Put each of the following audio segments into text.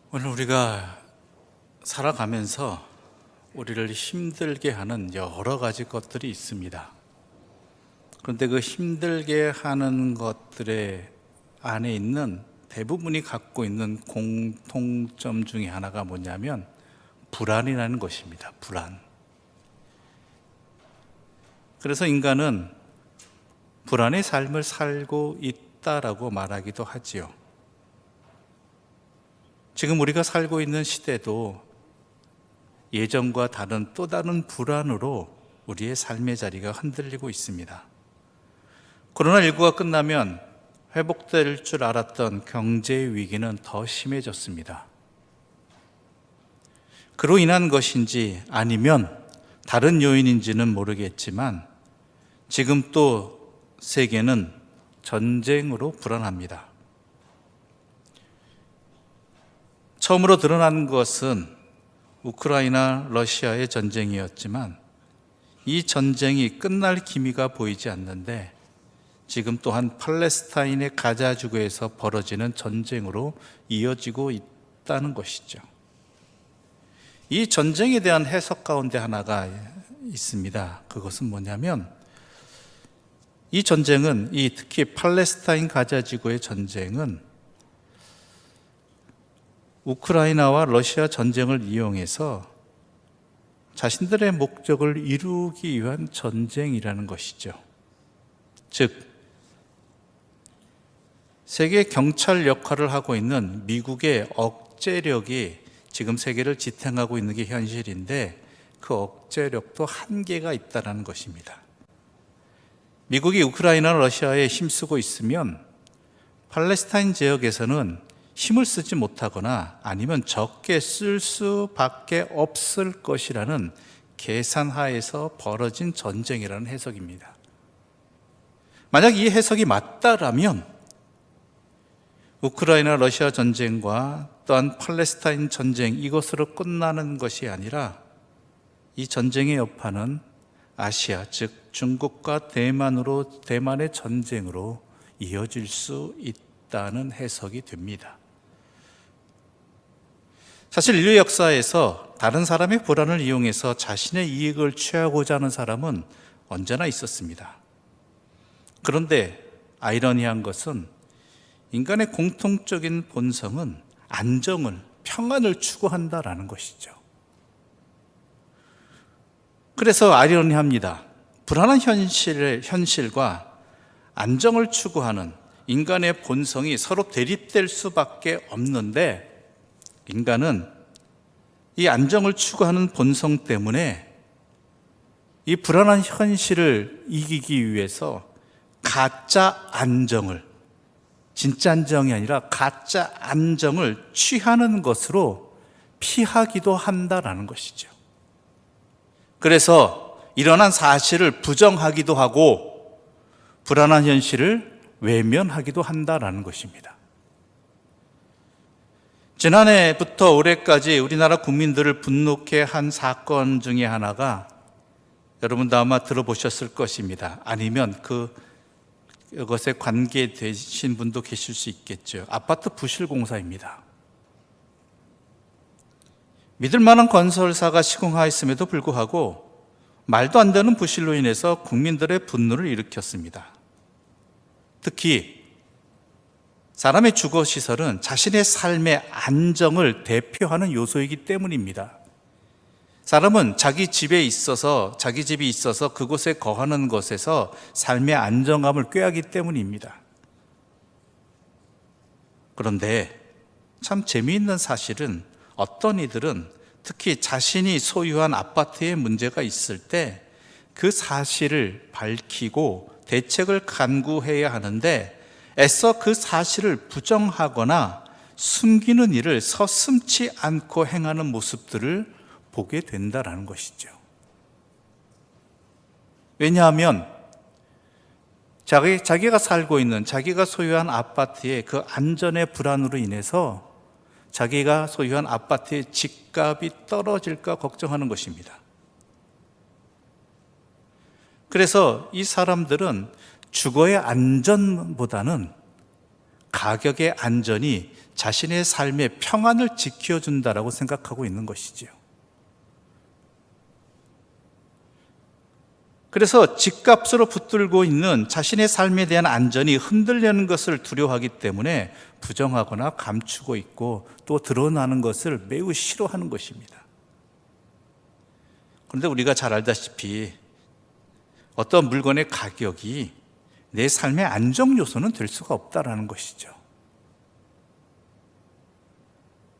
오늘 우리가 살아가면서 우리를 힘들게 하는 여러 가지 것들이 있습니다. 그런데 그 힘들게 하는 것들의 안에 있는 대부분이 갖고 있는 공통점 중에 하나가 뭐냐면 불안이라는 것입니다. 불안. 그래서 인간은 불안의 삶을 살고 있다라고 말하기도 하지요. 지금 우리가 살고 있는 시대도 예전과 다른 또 다른 불안으로 우리의 삶의 자리가 흔들리고 있습니다. 코로나19가 끝나면 회복될 줄 알았던 경제 위기는 더 심해졌습니다. 그로 인한 것인지 아니면 다른 요인인지는 모르겠지만 지금 또 세계는 전쟁으로 불안합니다. 처음으로 드러난 것은 우크라이나 러시아의 전쟁이었지만 이 전쟁이 끝날 기미가 보이지 않는데 지금 또한 팔레스타인의 가자지구에서 벌어지는 전쟁으로 이어지고 있다는 것이죠. 이 전쟁에 대한 해석 가운데 하나가 있습니다. 그것은 뭐냐면 이 전쟁은 특히 팔레스타인 가자지구의 전쟁은 우크라이나와 러시아 전쟁을 이용해서 자신들의 목적을 이루기 위한 전쟁이라는 것이죠. 즉, 세계 경찰 역할을 하고 있는 미국의 억제력이 지금 세계를 지탱하고 있는 게 현실인데 그 억제력도 한계가 있다는 것입니다. 미국이 우크라이나, 러시아에 힘쓰고 있으면 팔레스타인 지역에서는 힘을 쓰지 못하거나 아니면 적게 쓸 수밖에 없을 것이라는 계산하에서 벌어진 전쟁이라는 해석입니다. 만약 이 해석이 맞다라면 우크라이나 러시아 전쟁과 또한 팔레스타인 전쟁 이것으로 끝나는 것이 아니라 이 전쟁의 여파는 아시아 즉 중국과 대만의 전쟁으로 이어질 수 있다는 해석이 됩니다. 사실 인류 역사에서 다른 사람의 불안을 이용해서 자신의 이익을 취하고자 하는 사람은 언제나 있었습니다. 그런데 아이러니한 것은 인간의 공통적인 본성은 안정을, 평안을 추구한다라는 것이죠. 그래서 아이러니합니다. 불안한 현실과 안정을 추구하는 인간의 본성이 서로 대립될 수밖에 없는데 인간은 이 안정을 추구하는 본성 때문에 이 불안한 현실을 이기기 위해서 가짜 안정을, 진짜 안정이 아니라 가짜 안정을 취하는 것으로 피하기도 한다라는 것이죠. 그래서 일어난 사실을 부정하기도 하고 불안한 현실을 외면하기도 한다라는 것입니다. 지난해부터 올해까지 우리나라 국민들을 분노케 한 사건 중에 하나가 여러분도 아마 들어보셨을 것입니다. 아니면 그것에 관계되신 분도 계실 수 있겠죠. 아파트 부실 공사입니다. 믿을 만한 건설사가 시공하였음에도 불구하고 말도 안 되는 부실로 인해서 국민들의 분노를 일으켰습니다. 특히 사람의 주거시설은 자신의 삶의 안정을 대표하는 요소이기 때문입니다. 사람은 자기 집이 있어서 그곳에 거하는 것에서 삶의 안정감을 꾀하기 때문입니다. 그런데 참 재미있는 사실은 어떤 이들은 특히 자신이 소유한 아파트에 문제가 있을 때 그 사실을 밝히고 대책을 간구해야 하는데 애써 그 사실을 부정하거나 숨기는 일을 서슴지 않고 행하는 모습들을 보게 된다는 것이죠. 왜냐하면 자기가 살고 있는, 자기가 소유한 아파트의 그 안전의 불안으로 인해서 자기가 소유한 아파트의 집값이 떨어질까 걱정하는 것입니다. 그래서 이 사람들은 주거의 안전보다는 가격의 안전이 자신의 삶의 평안을 지켜준다라고 생각하고 있는 것이지요. 그래서 집값으로 붙들고 있는 자신의 삶에 대한 안전이 흔들리는 것을 두려워하기 때문에 부정하거나 감추고 있고 또 드러나는 것을 매우 싫어하는 것입니다. 그런데 우리가 잘 알다시피 어떤 물건의 가격이 내 삶의 안정 요소는 될 수가 없다라는 것이죠.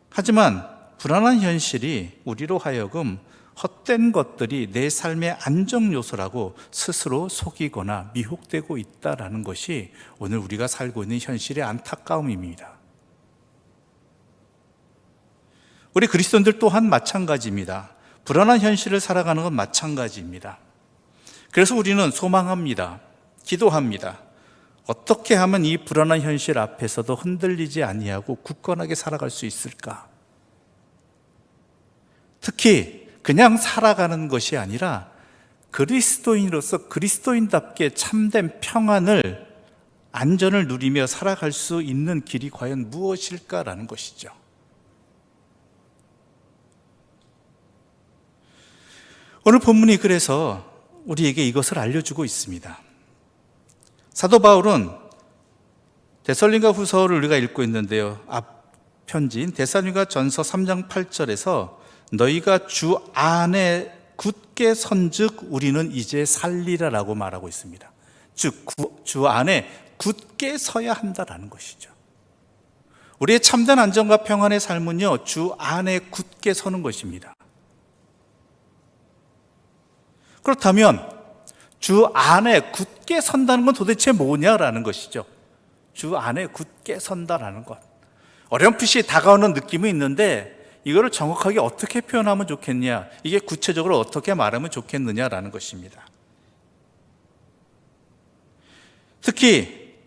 하지만 불안한 현실이 우리로 하여금 헛된 것들이 내 삶의 안정 요소라고 스스로 속이거나 미혹되고 있다라는 것이 오늘 우리가 살고 있는 현실의 안타까움입니다. 우리 그리스도인들 또한 마찬가지입니다. 불안한 현실을 살아가는 건 마찬가지입니다. 그래서 우리는 소망합니다. 기도합니다. 어떻게 하면 이 불안한 현실 앞에서도 흔들리지 아니하고 굳건하게 살아갈 수 있을까? 특히 그냥 살아가는 것이 아니라 그리스도인으로서 그리스도인답게 참된 평안을, 안전을 누리며 살아갈 수 있는 길이 과연 무엇일까라는 것이죠. 오늘 본문이 그래서 우리에게 이것을 알려주고 있습니다. 사도 바울은 데살로니가 후서를 우리가 읽고 있는데요, 앞 편지인 데살로니가 전서 3장 8절에서 너희가 주 안에 굳게 선즉 우리는 이제 살리라라고 말하고 있습니다. 즉 주 안에 굳게 서야 한다라는 것이죠. 우리의 참된 안정과 평안의 삶은요, 주 안에 굳게 서는 것입니다. 그렇다면 주 안에 굳게 선다는 건 도대체 뭐냐라는 것이죠. 주 안에 굳게 선다라는 것, 어렴풋이 다가오는 느낌이 있는데 이거를 정확하게 어떻게 표현하면 좋겠냐, 이게 구체적으로 어떻게 말하면 좋겠느냐라는 것입니다. 특히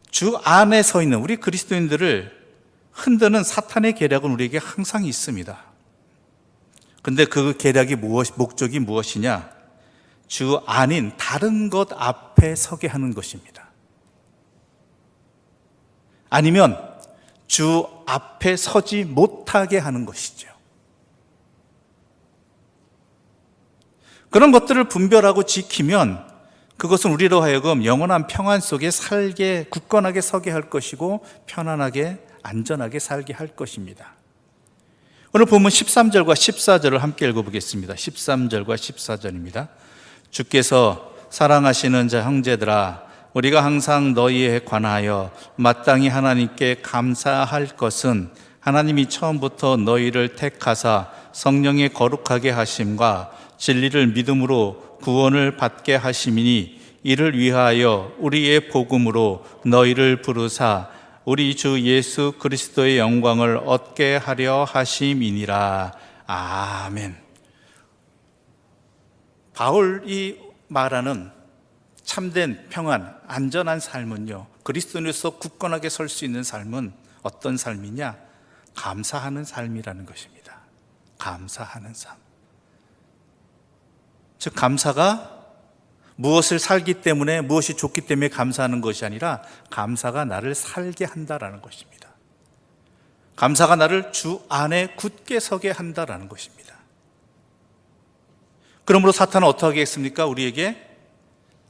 주 안에 서 있는 우리 그리스도인들을 흔드는 사탄의 계략은 우리에게 항상 있습니다. 근데 그 계략이 목적이 무엇이냐? 주 아닌 다른 것 앞에 서게 하는 것입니다. 아니면 주 앞에 서지 못하게 하는 것이죠. 그런 것들을 분별하고 지키면 그것은 우리로 하여금 영원한 평안 속에 살게, 굳건하게 서게 할 것이고 편안하게, 안전하게 살게 할 것입니다. 오늘 본문 13절과 14절을 함께 읽어보겠습니다. 13절과 14절입니다. 주께서 사랑하시는 자 형제들아, 우리가 항상 너희에 관하여 마땅히 하나님께 감사할 것은 하나님이 처음부터 너희를 택하사 성령의 거룩하게 하심과 진리를 믿음으로 구원을 받게 하심이니 이를 위하여 우리의 복음으로 너희를 부르사 우리 주 예수 그리스도의 영광을 얻게 하려 하심이니라. 아멘. 바울이 말하는 참된 평안, 안전한 삶은요, 그리스도인으로서 굳건하게 설 수 있는 삶은 어떤 삶이냐? 감사하는 삶이라는 것입니다. 감사하는 삶. 즉 감사가 무엇을 살기 때문에, 무엇이 좋기 때문에 감사하는 것이 아니라 감사가 나를 살게 한다라는 것입니다. 감사가 나를 주 안에 굳게 서게 한다라는 것입니다. 그러므로 사탄은 어떻게 하겠습니까? 우리에게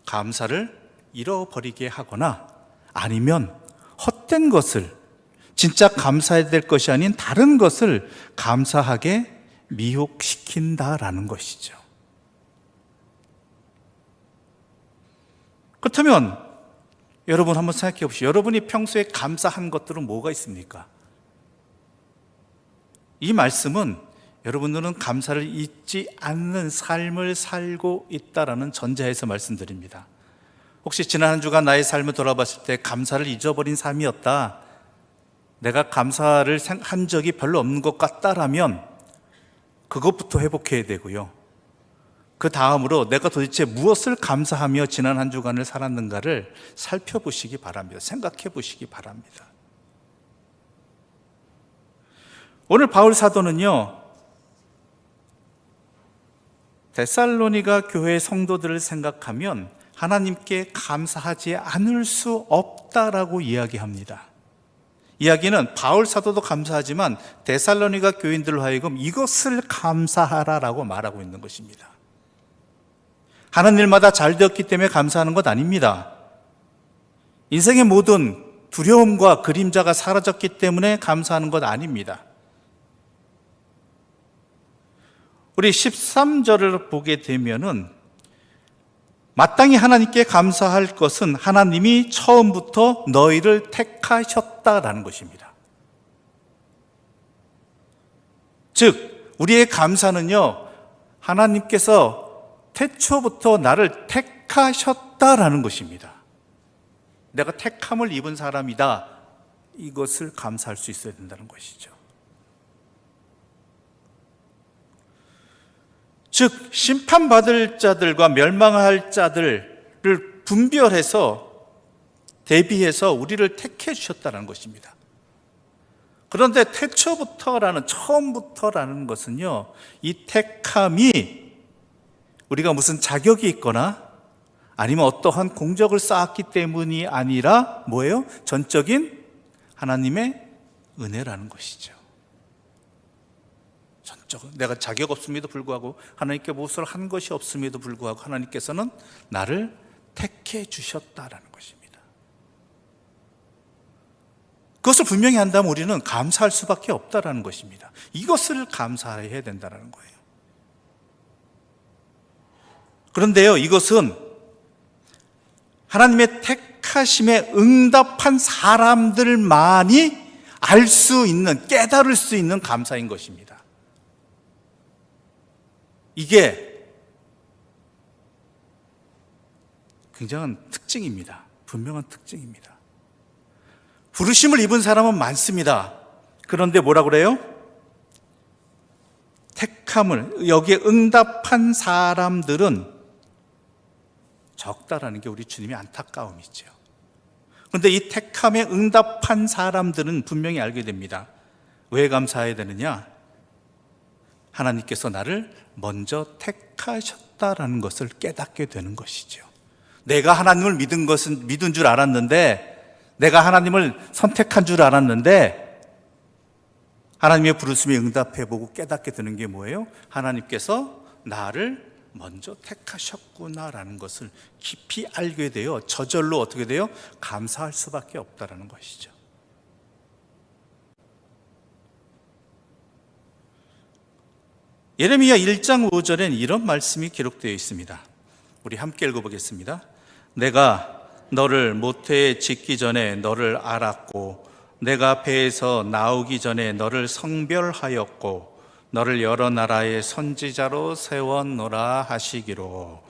감사를 잃어버리게 하거나 아니면 헛된 것을, 진짜 감사해야 될 것이 아닌 다른 것을 감사하게 미혹시킨다라는 것이죠. 그렇다면 여러분 한번 생각해 보십시오. 여러분이 평소에 감사한 것들은 뭐가 있습니까? 이 말씀은 여러분들은 감사를 잊지 않는 삶을 살고 있다라는 전제하에서 말씀드립니다. 혹시 지난 한 주간 나의 삶을 돌아봤을 때 감사를 잊어버린 삶이었다, 내가 감사를 한 적이 별로 없는 것 같다라면 그것부터 회복해야 되고요, 그 다음으로 내가 도대체 무엇을 감사하며 지난 한 주간을 살았는가를 살펴보시기 바랍니다. 생각해 보시기 바랍니다. 오늘 바울 사도는요, 데살로니가 교회 성도들을 생각하면 하나님께 감사하지 않을 수 없다라고 이야기합니다. 이야기는 바울 사도도 감사하지만 데살로니가 교인들로 하여금 이것을 감사하라라고 말하고 있는 것입니다. 하는 일마다 잘 되었기 때문에 감사하는 것 아닙니다. 인생의 모든 두려움과 그림자가 사라졌기 때문에 감사하는 것 아닙니다. 우리 13절을 보게 되면은 마땅히 하나님께 감사할 것은 하나님이 처음부터 너희를 택하셨다라는 것입니다. 즉, 우리의 감사는요, 하나님께서 태초부터 나를 택하셨다라는 것입니다. 내가 택함을 입은 사람이다. 이것을 감사할 수 있어야 된다는 것이죠. 즉, 심판받을 자들과 멸망할 자들을 분별해서 대비해서 우리를 택해 주셨다는 것입니다. 그런데 태초부터라는, 처음부터라는 것은요, 이 택함이 우리가 무슨 자격이 있거나 아니면 어떠한 공적을 쌓았기 때문이 아니라 뭐예요? 전적인 하나님의 은혜라는 것이죠. 내가 자격 없음에도 불구하고, 하나님께 무엇을 한 것이 없음에도 불구하고 하나님께서는 나를 택해 주셨다라는 것입니다. 그것을 분명히 한다면 우리는 감사할 수밖에 없다라는 것입니다. 이것을 감사해야 된다는 거예요. 그런데요, 이것은 하나님의 택하심에 응답한 사람들만이 알 수 있는, 깨달을 수 있는 감사인 것입니다. 이게 굉장한 특징입니다. 분명한 특징입니다. 부르심을 입은 사람은 많습니다. 그런데 뭐라 그래요? 택함을, 여기에 응답한 사람들은 적다라는 게 우리 주님의 안타까움이죠. 그런데 이 택함에 응답한 사람들은 분명히 알게 됩니다. 왜 감사해야 되느냐? 하나님께서 나를 먼저 택하셨다라는 것을 깨닫게 되는 것이죠. 내가 하나님을 믿은 줄 알았는데, 내가 하나님을 선택한 줄 알았는데, 하나님의 부르심에 응답해보고 깨닫게 되는 게 뭐예요? 하나님께서 나를 먼저 택하셨구나라는 것을 깊이 알게 되어 저절로 어떻게 돼요? 감사할 수밖에 없다라는 것이죠. 예레미야 1장 5절엔 이런 말씀이 기록되어 있습니다. 우리 함께 읽어보겠습니다. 내가 너를 모태에 짓기 전에 너를 알았고, 내가 배에서 나오기 전에 너를 성별하였고, 너를 여러 나라의 선지자로 세웠노라 하시기로.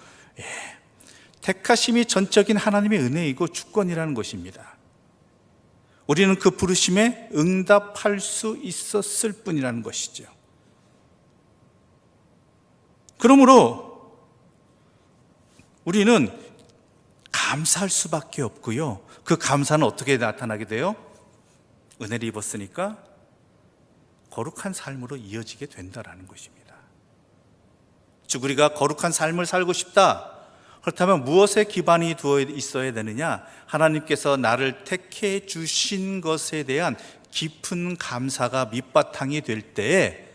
택하심이 전적인 하나님의 은혜이고 주권이라는 것입니다. 우리는 그 부르심에 응답할 수 있었을 뿐이라는 것이죠. 그러므로 우리는 감사할 수밖에 없고요. 그 감사는 어떻게 나타나게 돼요? 은혜를 입었으니까 거룩한 삶으로 이어지게 된다는 것입니다. 즉, 우리가 거룩한 삶을 살고 싶다. 그렇다면 무엇에 기반이 두어 있어야 되느냐? 하나님께서 나를 택해 주신 것에 대한 깊은 감사가 밑바탕이 될 때에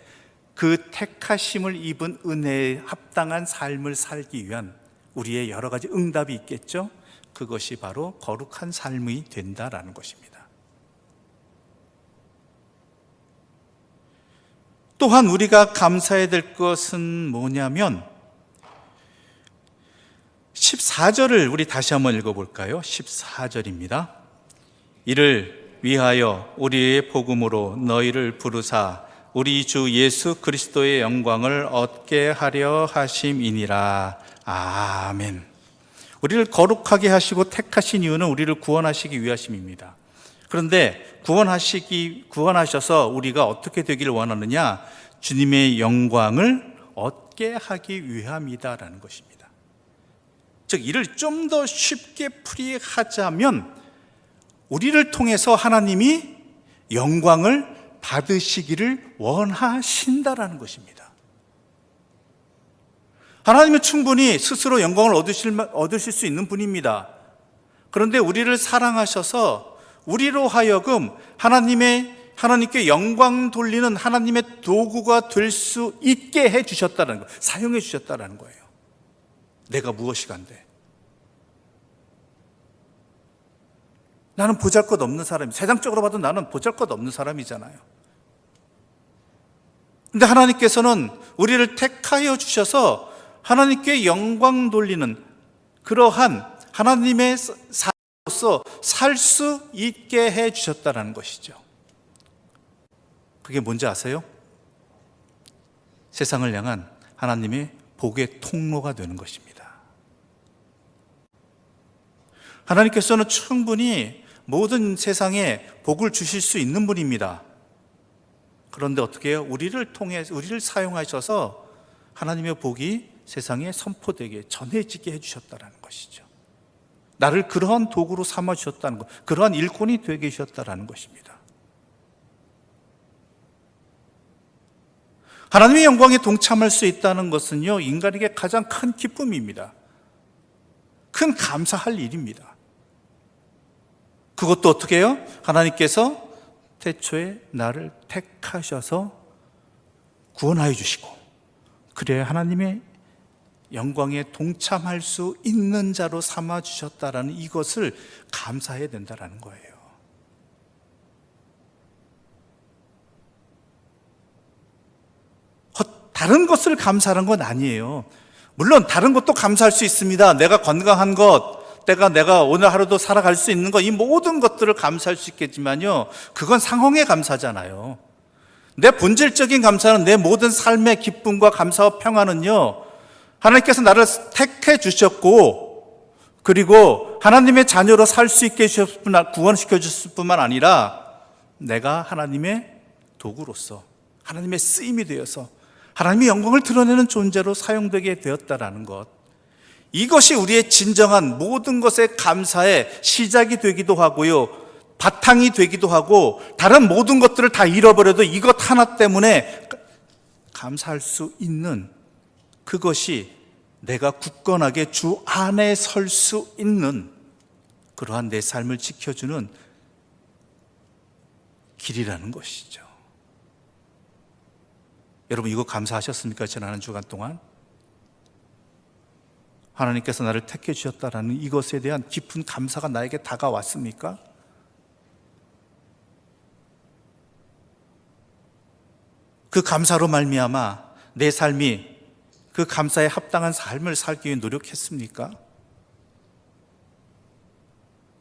그 택하심을 입은 은혜에 합당한 삶을 살기 위한 우리의 여러 가지 응답이 있겠죠. 그것이 바로 거룩한 삶이 된다라는 것입니다. 또한 우리가 감사해야 될 것은 뭐냐면 14절을 우리 다시 한번 읽어볼까요? 14절입니다. 이를 위하여 우리의 복음으로 너희를 부르사 우리 주 예수 그리스도의 영광을 얻게 하려 하심이니라. 아멘. 우리를 거룩하게 하시고 택하신 이유는 우리를 구원하시기 위하심입니다. 그런데 구원하셔서 우리가 어떻게 되기를 원하느냐? 주님의 영광을 얻게 하기 위함이다라는 것입니다. 즉, 이를 좀 더 쉽게 풀이하자면 우리를 통해서 하나님이 영광을 받으시기를 원하신다라는 것입니다. 하나님은 충분히 스스로 영광을 얻으실 수 있는 분입니다. 그런데 우리를 사랑하셔서 우리로 하여금 하나님께 영광 돌리는 하나님의 도구가 될 수 있게 해 주셨다는 거예요. 사용해 주셨다는 거예요. 내가 무엇이간데? 나는 보잘것없는 사람이, 세상적으로 봐도 나는 보잘것없는 사람이잖아요. 근데 하나님께서는 우리를 택하여 주셔서 하나님께 영광 돌리는 그러한 하나님의 사람으로서 살 수 있게 해 주셨다는 것이죠. 그게 뭔지 아세요? 세상을 향한 하나님의 복의 통로가 되는 것입니다. 하나님께서는 충분히 모든 세상에 복을 주실 수 있는 분입니다. 그런데 어떻게 해요? 우리를 사용하셔서 하나님의 복이 세상에 선포되게 전해지게 해주셨다는 것이죠. 나를 그러한 도구로 삼아주셨다는 것, 그러한 일꾼이 되게 해주셨다는 것입니다. 하나님의 영광에 동참할 수 있다는 것은요, 인간에게 가장 큰 기쁨입니다. 큰 감사할 일입니다. 그것도 어떻게 해요? 하나님께서 태초에 나를 택하셔서 구원하여 주시고, 그래야 하나님의 영광에 동참할 수 있는 자로 삼아주셨다라는 이것을 감사해야 된다는 거예요. 다른 것을 감사하는 건 아니에요. 물론 다른 것도 감사할 수 있습니다. 내가 건강한 것, 내가 오늘 하루도 살아갈 수 있는 것, 이 모든 것들을 감사할 수 있겠지만요, 그건 상황의 감사잖아요. 내 본질적인 감사는, 내 모든 삶의 기쁨과 감사와 평안은요, 하나님께서 나를 택해 주셨고, 그리고 하나님의 자녀로 살 수 있게 해주셨을 뿐, 구원시켜 주셨을 뿐만 아니라 내가 하나님의 도구로서, 하나님의 쓰임이 되어서 하나님의 영광을 드러내는 존재로 사용되게 되었다라는 것, 이것이 우리의 진정한 모든 것의 감사의 시작이 되기도 하고요, 바탕이 되기도 하고, 다른 모든 것들을 다 잃어버려도 이것 하나 때문에 감사할 수 있는, 그것이 내가 굳건하게 주 안에 설 수 있는 그러한 내 삶을 지켜주는 길이라는 것이죠. 여러분, 이거 감사하셨습니까? 지난 한 주간 동안 하나님께서 나를 택해 주셨다라는 이것에 대한 깊은 감사가 나에게 다가왔습니까? 그 감사로 말미암아 내 삶이 그 감사에 합당한 삶을 살기 위해 노력했습니까?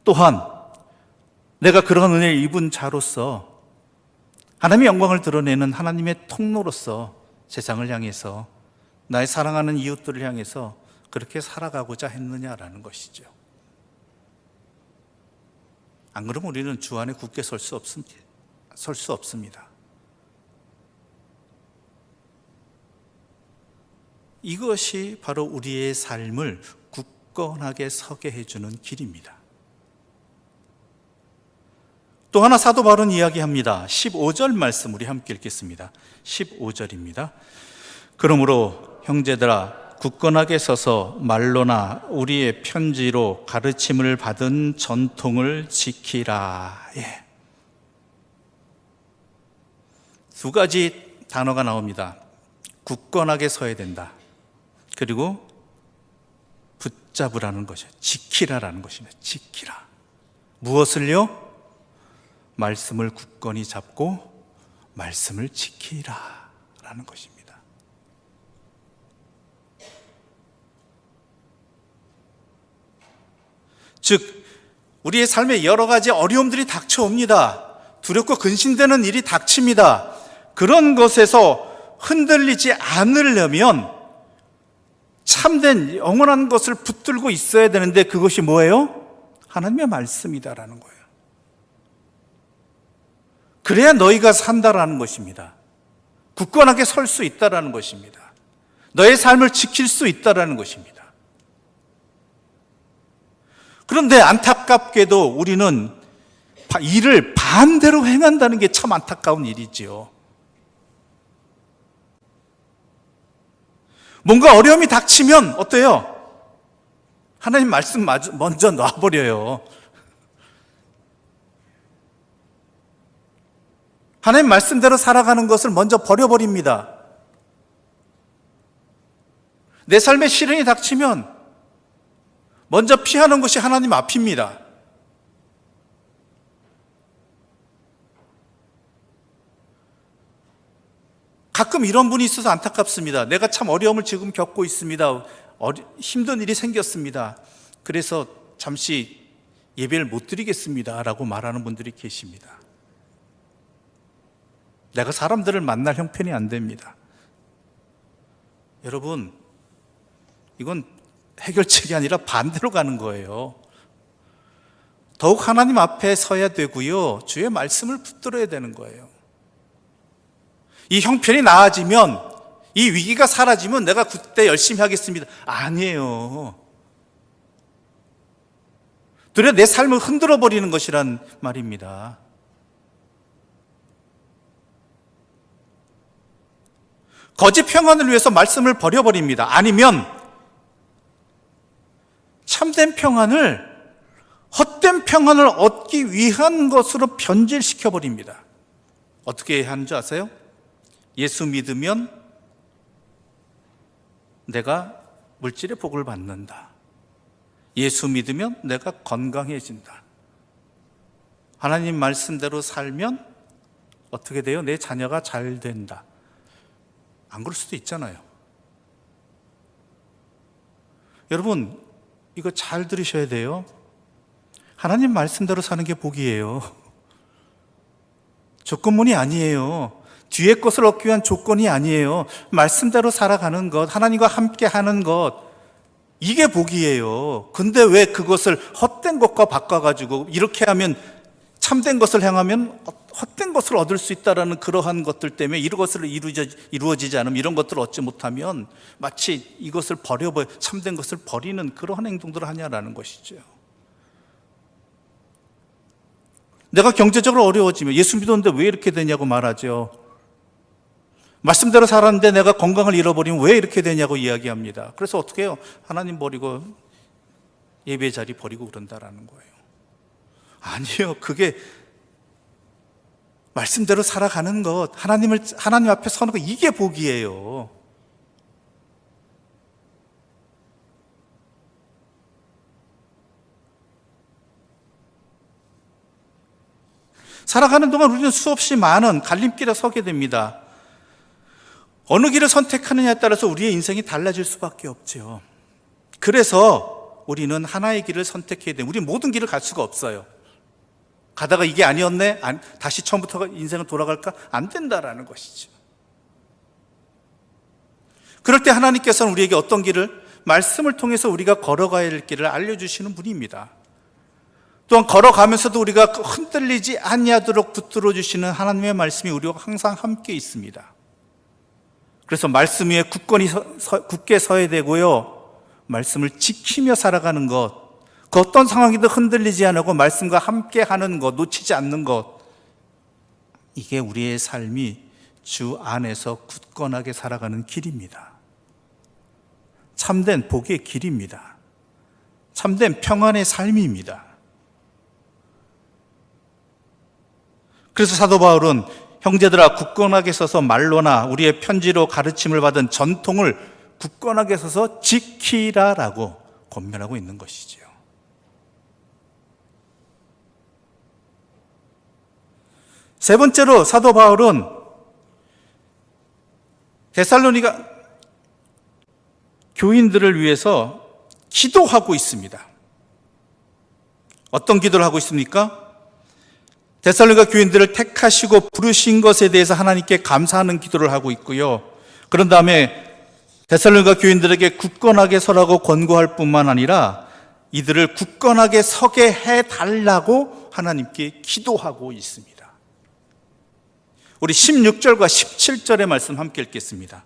또한 내가 그런 은혜를 입은 자로서 하나님의 영광을 드러내는 하나님의 통로로서 세상을 향해서, 나의 사랑하는 이웃들을 향해서 그렇게 살아가고자 했느냐라는 것이죠. 안 그러면 우리는 주 안에 굳게 설 수 없습니다. 이것이 바로 우리의 삶을 굳건하게 서게 해주는 길입니다. 또 하나 사도 바울은 이야기합니다. 15절 말씀 우리 함께 읽겠습니다. 15절입니다. 그러므로 형제들아, 굳건하게 서서 말로나 우리의 편지로 가르침을 받은 전통을 지키라. 예. 두 가지 단어가 나옵니다. 굳건하게 서야 된다. 그리고 붙잡으라는 것이죠. 지키라라는 것입니다. 지키라. 무엇을요? 말씀을 굳건히 잡고 말씀을 지키라라는 것입니다. 즉, 우리의 삶에 여러 가지 어려움들이 닥쳐옵니다. 두렵고 근심되는 일이 닥칩니다. 그런 것에서 흔들리지 않으려면 참된 영원한 것을 붙들고 있어야 되는데, 그것이 뭐예요? 하나님의 말씀이다라는 거예요. 그래야 너희가 산다라는 것입니다. 굳건하게 설 수 있다라는 것입니다. 너의 삶을 지킬 수 있다라는 것입니다. 그런데 안타깝게도 우리는 일을 반대로 행한다는 게 참 안타까운 일이지요. 뭔가 어려움이 닥치면 어때요? 하나님 말씀 먼저 놔버려요. 하나님 말씀대로 살아가는 것을 먼저 버려버립니다. 내 삶에 시련이 닥치면 먼저 피하는 것이 하나님 앞입니다. 가끔 이런 분이 있어서 안타깝습니다. 내가 참 어려움을 지금 겪고 있습니다. 힘든 일이 생겼습니다. 그래서 잠시 예배를 못 드리겠습니다 라고 말하는 분들이 계십니다. 내가 사람들을 만날 형편이 안 됩니다. 여러분, 이건 해결책이 아니라 반대로 가는 거예요. 더욱 하나님 앞에 서야 되고요, 주의 말씀을 붙들어야 되는 거예요. 이 형편이 나아지면, 이 위기가 사라지면 내가 그때 열심히 하겠습니다. 아니에요. 도리어 내 삶을 흔들어 버리는 것이란 말입니다. 거짓 평안을 위해서 말씀을 버려버립니다. 아니면 참된 평안을, 헛된 평안을 얻기 위한 것으로 변질시켜 버립니다. 어떻게 하는 줄 아세요? 예수 믿으면 내가 물질의 복을 받는다. 예수 믿으면 내가 건강해진다. 하나님 말씀대로 살면 어떻게 돼요? 내 자녀가 잘 된다. 안 그럴 수도 있잖아요. 여러분, 이거 잘 들으셔야 돼요. 하나님 말씀대로 사는 게 복이에요. 조건문이 아니에요. 뒤의 것을 얻기 위한 조건이 아니에요. 말씀대로 살아가는 것, 하나님과 함께 하는 것, 이게 복이에요. 근데 왜 그것을 헛된 것과 바꿔가지고 이렇게 하면, 참된 것을 행하면 헛된 것을 얻을 수 있다라는 그러한 것들 때문에 이것을 이루어지지 않으면, 이런 것들을 얻지 못하면 마치 이것을 참된 것을 버리는 그러한 행동들을 하냐라는 것이죠. 내가 경제적으로 어려워지면 예수 믿었는데 왜 이렇게 되냐고 말하죠. 말씀대로 살았는데 내가 건강을 잃어버리면 왜 이렇게 되냐고 이야기합니다. 그래서 어떻게 해요? 하나님 버리고 예배 자리 버리고 그런다라는 거예요. 아니요, 그게 말씀대로 살아가는 것, 하나님 앞에 서는 것, 이게 복이에요. 살아가는 동안 우리는 수없이 많은 갈림길에 서게 됩니다. 어느 길을 선택하느냐에 따라서 우리의 인생이 달라질 수밖에 없죠. 그래서 우리는 하나의 길을 선택해야 돼요. 우리 모든 길을 갈 수가 없어요. 가다가 이게 아니었네? 다시 처음부터 인생을 돌아갈까? 안 된다라는 것이죠. 그럴 때 하나님께서는 우리에게 어떤 길을, 말씀을 통해서 우리가 걸어가야 할 길을 알려주시는 분입니다. 또한 걸어가면서도 우리가 흔들리지 아니하도록 붙들어 주시는 하나님의 말씀이 우리와 항상 함께 있습니다. 그래서 말씀 위에 굳게 서야 되고요, 말씀을 지키며 살아가는 것, 그 어떤 상황이든 흔들리지 않고 말씀과 함께 하는 것, 놓치지 않는 것, 이게 우리의 삶이 주 안에서 굳건하게 살아가는 길입니다. 참된 복의 길입니다. 참된 평안의 삶입니다. 그래서 사도 바울은 형제들아 굳건하게 서서 말로나 우리의 편지로 가르침을 받은 전통을 굳건하게 서서 지키라라고 권면하고 있는 것이지요. 세 번째로 사도 바울은 데살로니가 교인들을 위해서 기도하고 있습니다. 어떤 기도를 하고 있습니까? 데살로니가 교인들을 택하시고 부르신 것에 대해서 하나님께 감사하는 기도를 하고 있고요. 그런 다음에 데살로니가 교인들에게 굳건하게 서라고 권고할 뿐만 아니라 이들을 굳건하게 서게 해달라고 하나님께 기도하고 있습니다. 우리 16절과 17절의 말씀 함께 읽겠습니다.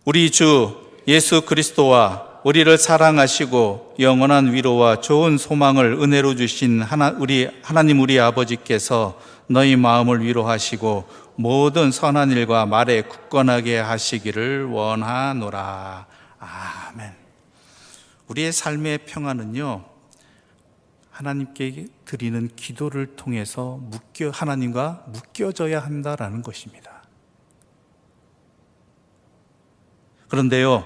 우리 주 예수 그리스도와 우리를 사랑하시고 영원한 위로와 좋은 소망을 은혜로 주신 하나님 우리 아버지께서 너희 마음을 위로하시고 모든 선한 일과 말에 굳건하게 하시기를 원하노라. 아멘. 우리의 삶의 평안은요, 하나님께 드리는 기도를 통해서 하나님과 묶여져야 한다라는 것입니다. 그런데요,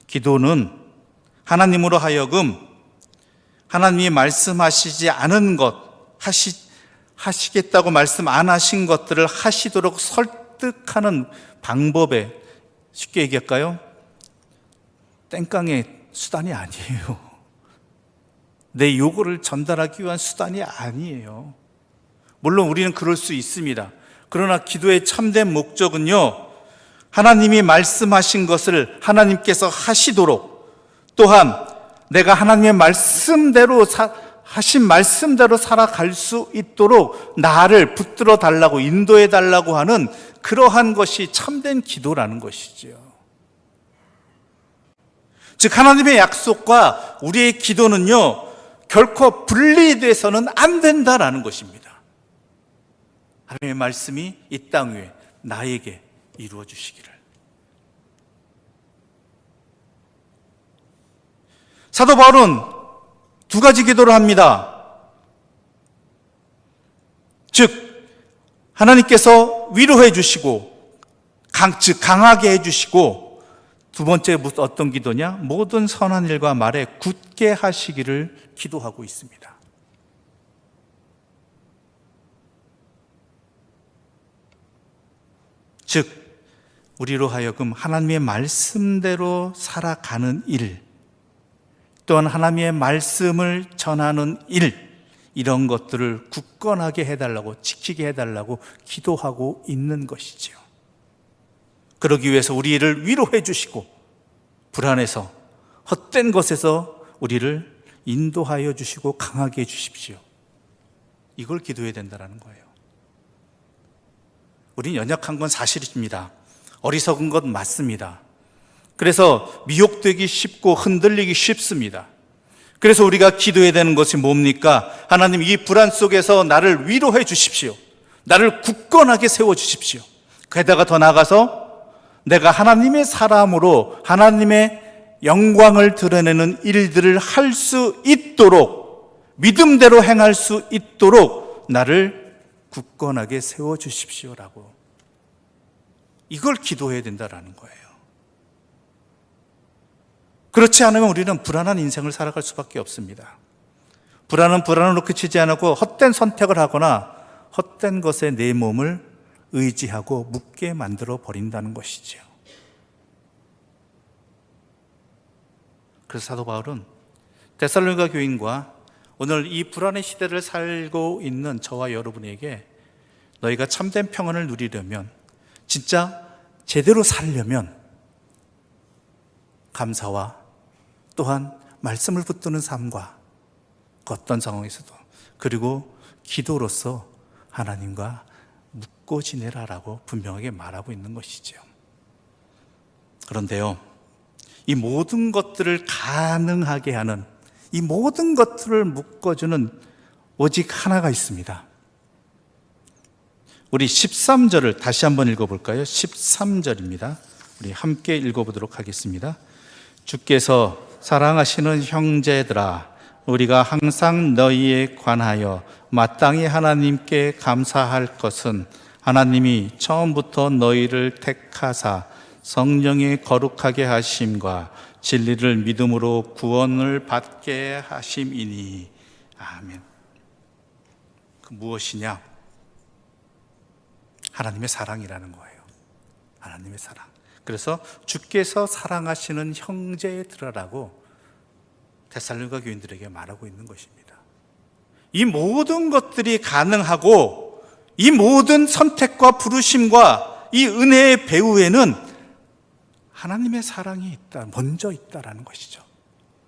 기도는 하나님으로 하여금 하나님이 말씀하시지 않은 것, 하시겠다고 말씀 안 하신 것들을 하시도록 설득하는 방법에, 쉽게 얘기할까요? 땡깡의 수단이 아니에요. 내 요구를 전달하기 위한 수단이 아니에요. 물론 우리는 그럴 수 있습니다. 그러나 기도의 참된 목적은요, 하나님이 말씀하신 것을 하나님께서 하시도록, 또한 내가 하나님의 말씀대로 하신 말씀대로 살아갈 수 있도록 나를 붙들어 달라고, 인도해 달라고 하는 그러한 것이 참된 기도라는 것이지요. 즉 하나님의 약속과 우리의 기도는요, 결코 분리돼서는 안 된다라는 것입니다. 하나님의 말씀이 이 땅 위에 나에게 이루어 주시기를. 사도 바울은 두 가지 기도를 합니다. 즉 하나님께서 위로해 주시고, 즉 강하게 해 주시고, 두 번째 어떤 기도냐? 모든 선한 일과 말에 굳게 하시기를 기도하고 있습니다. 즉 우리로 하여금 하나님의 말씀대로 살아가는 일, 또한 하나님의 말씀을 전하는 일, 이런 것들을 굳건하게 해달라고, 지키게 해달라고 기도하고 있는 것이지요. 그러기 위해서 우리를 위로해 주시고, 불안해서 헛된 것에서 우리를 인도하여 주시고 강하게 해 주십시오. 이걸 기도해야 된다는 거예요. 우린 연약한 건 사실입니다. 어리석은 건 맞습니다. 그래서 미혹되기 쉽고 흔들리기 쉽습니다. 그래서 우리가 기도해야 되는 것이 뭡니까? 하나님, 이 불안 속에서 나를 위로해 주십시오. 나를 굳건하게 세워 주십시오. 게다가 더 나아가서 내가 하나님의 사람으로 하나님의 영광을 드러내는 일들을 할 수 있도록, 믿음대로 행할 수 있도록 나를 굳건하게 세워 주십시오라고, 이걸 기도해야 된다라는 거예요. 그렇지 않으면 우리는 불안한 인생을 살아갈 수밖에 없습니다. 불안은 불안으로 그치지 않고 헛된 선택을 하거나 헛된 것에 내 몸을 의지하고 묻게 만들어 버린다는 것이죠. 그래서 사도 바울은 데살로니가 교인과 오늘 이 불안의 시대를 살고 있는 저와 여러분에게, 너희가 참된 평안을 누리려면, 진짜 제대로 살려면 감사와 또한 말씀을 붙드는 삶과 그 어떤 상황에서도, 그리고 기도로서 하나님과 묻고 지내라라고 분명하게 말하고 있는 것이죠. 그런데요, 이 모든 것들을 가능하게 하는, 이 모든 것들을 묶어주는 오직 하나가 있습니다. 우리 13절을 다시 한번 읽어볼까요? 13절입니다. 우리 함께 읽어보도록 하겠습니다. 주께서 사랑하시는 형제들아, 우리가 항상 너희에 관하여 마땅히 하나님께 감사할 것은, 하나님이 처음부터 너희를 택하사 성령의 거룩하게 하심과 진리를 믿음으로 구원을 받게 하심이니. 아멘. 그 무엇이냐? 하나님의 사랑이라는 거예요. 하나님의 사랑. 그래서 주께서 사랑하시는 형제들아라고 데살로니가 교인들에게 말하고 있는 것입니다. 이 모든 것들이 가능하고, 이 모든 선택과 부르심과 이 은혜의 배후에는 하나님의 사랑이 있다, 먼저 있다라는 것이죠.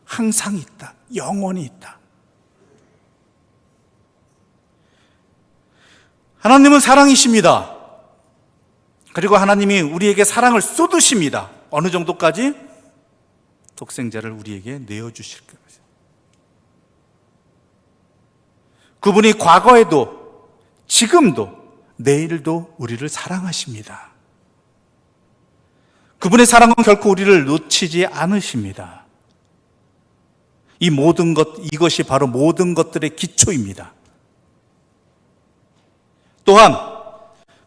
항상 있다, 영원히 있다. 하나님은 사랑이십니다. 그리고 하나님이 우리에게 사랑을 쏟으십니다. 어느 정도까지? 독생자를 우리에게 내어주실 겁니다. 그분이 과거에도, 지금도, 내일도 우리를 사랑하십니다. 그분의 사랑은 결코 우리를 놓치지 않으십니다. 이 모든 이것이 바로 모든 것들의 기초입니다. 또한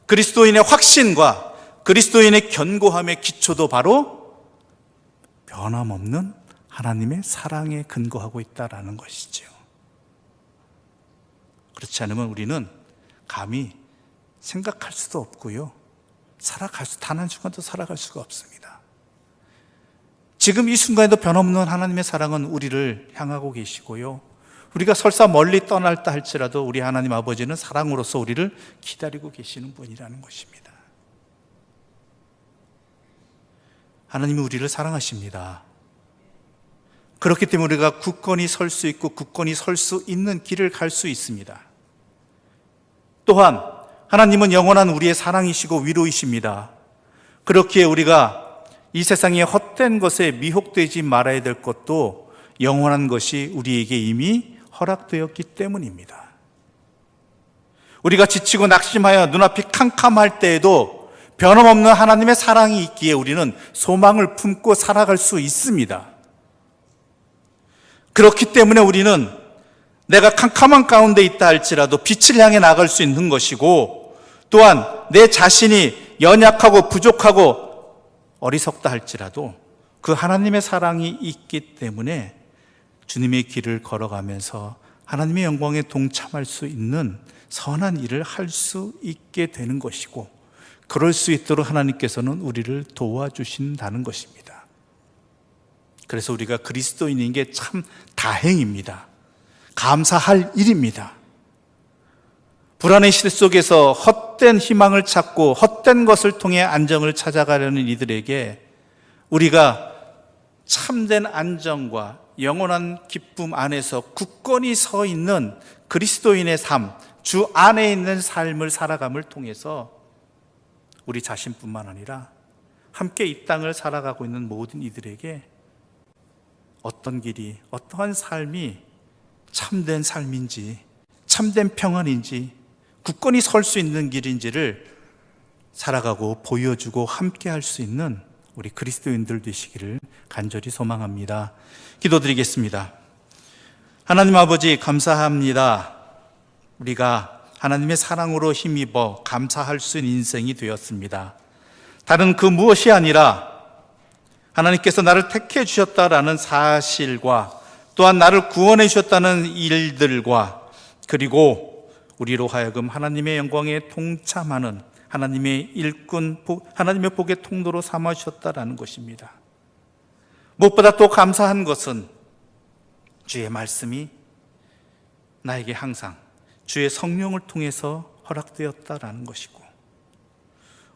그리스도인의 확신과 그리스도인의 견고함의 기초도 바로 변함없는 하나님의 사랑에 근거하고 있다라는 것이죠. 그렇지 않으면 우리는 감히 생각할 수도 없고요, 단 한순간도 살아갈 수가 없습니다. 지금 이 순간에도 변함없는 하나님의 사랑은 우리를 향하고 계시고요, 우리가 설사 멀리 떠날다 할지라도 우리 하나님 아버지는 사랑으로서 우리를 기다리고 계시는 분이라는 것입니다. 하나님이 우리를 사랑하십니다. 그렇기 때문에 우리가 굳건히 설 수 있고 굳건히 설 수 있는 길을 갈 수 있습니다. 또한 하나님은 영원한 우리의 사랑이시고 위로이십니다. 그렇기에 우리가 이 세상의 헛된 것에 미혹되지 말아야 될 것도 영원한 것이 우리에게 이미 허락되었기 때문입니다. 우리가 지치고 낙심하여 눈앞이 캄캄할 때에도 변함없는 하나님의 사랑이 있기에 우리는 소망을 품고 살아갈 수 있습니다. 그렇기 때문에 우리는 내가 캄캄한 가운데 있다 할지라도 빛을 향해 나갈 수 있는 것이고, 또한 내 자신이 연약하고 부족하고 어리석다 할지라도 그 하나님의 사랑이 있기 때문에 주님의 길을 걸어가면서 하나님의 영광에 동참할 수 있는 선한 일을 할 수 있게 되는 것이고, 그럴 수 있도록 하나님께서는 우리를 도와주신다는 것입니다. 그래서 우리가 그리스도인인 게 참 다행입니다. 감사할 일입니다. 불안의 시대 속에서 헛된 희망을 찾고 헛된 것을 통해 안정을 찾아가려는 이들에게 우리가 참된 안정과 영원한 기쁨 안에서 굳건히 서 있는 그리스도인의 삶, 주 안에 있는 삶을 살아감을 통해서 우리 자신뿐만 아니라 함께 이 땅을 살아가고 있는 모든 이들에게 어떤 길이, 어떠한 삶이 참된 삶인지, 참된 평안인지, 굳건히 설 수 있는 길인지를 살아가고 보여주고 함께 할 수 있는 우리 그리스도인들 되시기를 간절히 소망합니다. 기도드리겠습니다. 하나님 아버지, 감사합니다. 우리가 하나님의 사랑으로 힘입어 감사할 수 있는 인생이 되었습니다. 다른 그 무엇이 아니라 하나님께서 나를 택해 주셨다라는 사실과 또한 나를 구원해 주셨다는 일들과, 그리고 우리로 하여금 하나님의 영광에 동참하는 하나님의 일꾼, 하나님의 복의 통로로 삼아 주셨다라는 것입니다. 무엇보다 또 감사한 것은 주의 말씀이 나에게 항상 주의 성령을 통해서 허락되었다라는 것이고,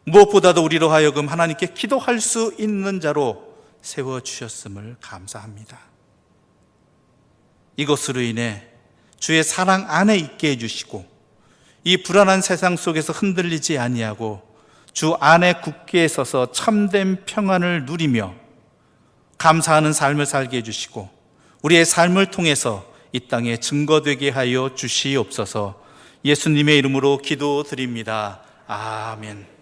무엇보다도 우리로 하여금 하나님께 기도할 수 있는 자로 세워주셨음을 감사합니다. 이것으로 인해 주의 사랑 안에 있게 해주시고, 이 불안한 세상 속에서 흔들리지 아니하고 주 안에 굳게 서서 참된 평안을 누리며 감사하는 삶을 살게 해주시고, 우리의 삶을 통해서 이 땅에 증거되게 하여 주시옵소서. 예수님의 이름으로 기도드립니다. 아멘.